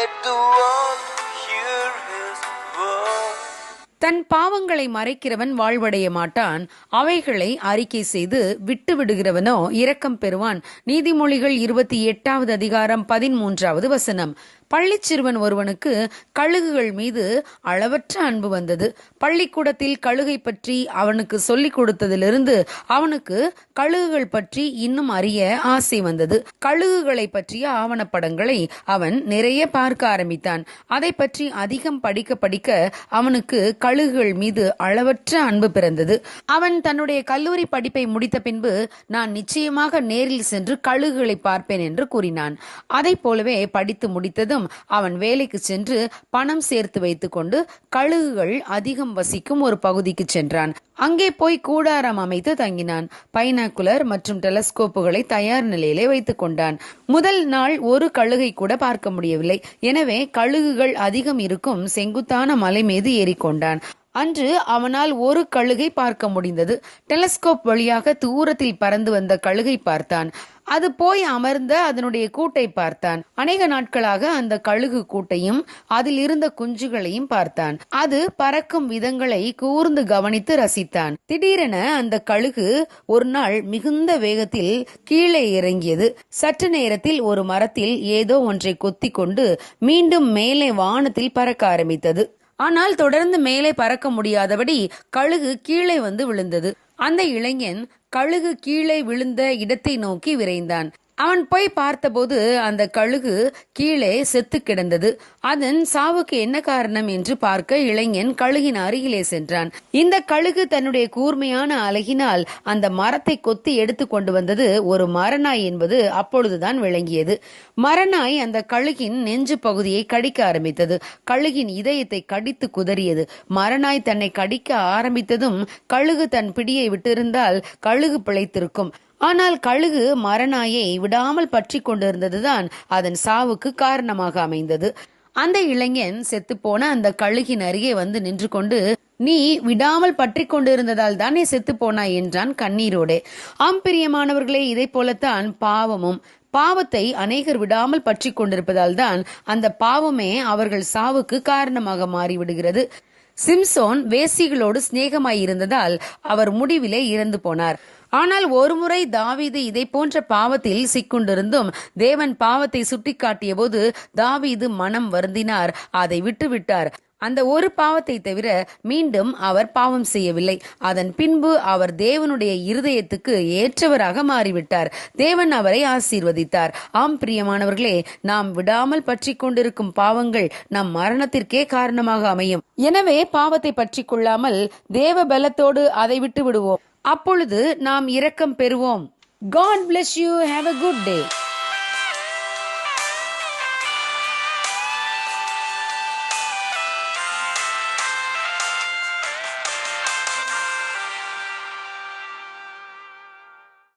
Let the world hear his word. தன் பாவங்களை மறைக்கிறவன் வாழ்வடைய மாட்டான், அவைகளை அறிக்கை செய்து விட்டு விடுகிறவனோ இரக்கம் பெறுவான். நீதிமொழிகள் 28வது அதிகாரம் 13வது வசனம். பள்ளிச் சிறுவன் ஒருவனுக்கு கழுகுகள் மீது அளவற்ற அன்பு வந்தது. பள்ளிக்கூடத்தில் கழுகை பற்றி அவனுக்கு சொல்லிக் கொடுத்ததிலிருந்து அவனுக்கு கழுகுகள் பற்றி இன்னும் அறிய ஆசை வந்தது. கழுகுகளை பற்றிய ஆவணப்படங்களை அவன் நிறைய பார்க்க ஆரம்பித்தான். அதை பற்றி அதிகம் படிக்க படிக்க அவனுக்கு கழுகுகள் மீது அளவற்ற அன்பு பிறந்தது. அவன் தன்னுடைய கல்லூரி படிப்பை முடித்த பின்பு நான் நிச்சயமாக நேரில் சென்று கழுகுகளை பார்ப்பேன் என்று கூறினான். அதை போலவே படித்து முடித்ததும் அவன் வேலைக்கு சென்று பணம் சேர்த்து வைத்துக் கொண்டு கழுகுகள் அதிகம் வசிக்கும் ஒரு பகுதிக்கு சென்றான். அங்கே போய் கூடாரம் அமைத்து தங்கினான். பைனாக்குலர் மற்றும் டெலஸ்கோப்புகளை தயார் நிலையிலே வைத்துக் கொண்டான். முதல் நாள் ஒரு கழுகை கூட பார்க்க முடியவில்லை. எனவே கழுகுகள் அதிகம் இருக்கும் செங்குத்தான மலை மீது ஏறிக்கொண்டான். அன்று அவனால் ஒரு கழுகை பார்க்க முடிந்தது. டெலஸ்கோப் வழியாக தூரத்தில் பறந்து வந்த கழுகை பார்த்தான். அது போய் அமர்ந்த அதனுடைய கூட்டை பார்த்தான். அநேக நாட்களாக அந்த கழுகு கூட்டையும் அதில் இருந்த குஞ்சுகளையும் பார்த்தான். அது பறக்கும் விதங்களை கூர்ந்து கவனித்து ரசித்தான். திடீரென அந்த கழுகு ஒரு நாள் மிகுந்த வேகத்தில் கீழே இறங்கியது. சற்று நேரத்தில் ஒரு மரத்தில் ஏதோ ஒன்றை கொத்தி கொண்டு மீண்டும் மேலே வானத்தில் பறக்க ஆரம்பித்தது. ஆனால் தொடர்ந்து மேலே பறக்க முடியாதபடி கழுகு கீழே வந்து விழுந்தது. அந்த இளைஞன் கழுகு கீழே விழுந்த இடத்தை நோக்கி விரைந்தான். அவன் போய் பார்த்தபோது அந்த கழுகு கீழே செத்து கிடந்தது. அதன் சாவுக்கு என்ன காரணம் என்று பார்க்க இளைஞன் கழுகின் அருகிலே சென்றான். இந்த கழுகு தன்னுடைய கூர்மையான அலகினால் அந்த மரத்தை கொத்தி எடுத்து கொண்டு வந்தது ஒரு மரநாய் என்பது அப்பொழுதுதான் விளங்கியது. மரநாய் அந்த கழுகின் நெஞ்சு பகுதியை கடிக்க ஆரம்பித்தது. கழுகின் இதயத்தை கடித்து குதறியது. மரநாய் தன்னை கடிக்க ஆரம்பித்ததும் கழுகு தன் பிடியை விட்டிருந்தால் கழுகு பிழைத்திருக்கும். ஆனால் கழுகு மரநாயை விடாமல் பற்றி கொண்டிருந்ததுதான் அதன் சாவுக்கு காரணமாக அமைந்தது. அந்த இளைஞன் செத்துப்போன அந்த கழுகின் அருகே வந்து நின்று கொண்டு, நீ விடாமல் பற்றி கொண்டிருந்ததால் தானே செத்து போனாய் என்றான் கண்ணீரோடே. ஆம் பிரியமானவர்களே, இதை போலத்தான் பாவமும். பாவத்தை அநேகர் விடாமல் பற்றி கொண்டிருப்பதால் தான் அந்த பாவமே அவர்கள் சாவுக்கு காரணமாக மாறிவிடுகிறது. சிம்சோன் வேசிகளோடு சிநேகமாயிருந்ததால் அவர் முடிவிலே இறந்து போனார். ஆனால் ஒருமுறை தாவீது இதை போன்ற பாவத்தில் சிக்கொண்டிருந்தும் தேவன் பாவத்தை சுட்டிக்காட்டிய போது தாவீது மனம் வருந்தினார், அதை விட்டுவிட்டார். அந்த ஒரு பாவத்தை தவிர மீண்டும் அவர் பாவம் செய்யவில்லை. அதன் பின்பு அவர் தேவனுடைய இருதயத்துக்கு ஏற்றவராக மாறிவிட்டார். தேவன் அவரை ஆசீர்வதித்தார். ஆம் பிரியமானவர்களே, நாம் விடாமல் பற்றி கொண்டிருக்கும் பாவங்கள் நம் மரணத்திற்கே காரணமாக அமையும். எனவே பாவத்தை பற்றி கொள்ளாமல் தேவ பலத்தோடு அதை விட்டு விடுவோம். அப்பொழுது நாம் இரக்கம் பெறுவோம். God bless you. Have a good day.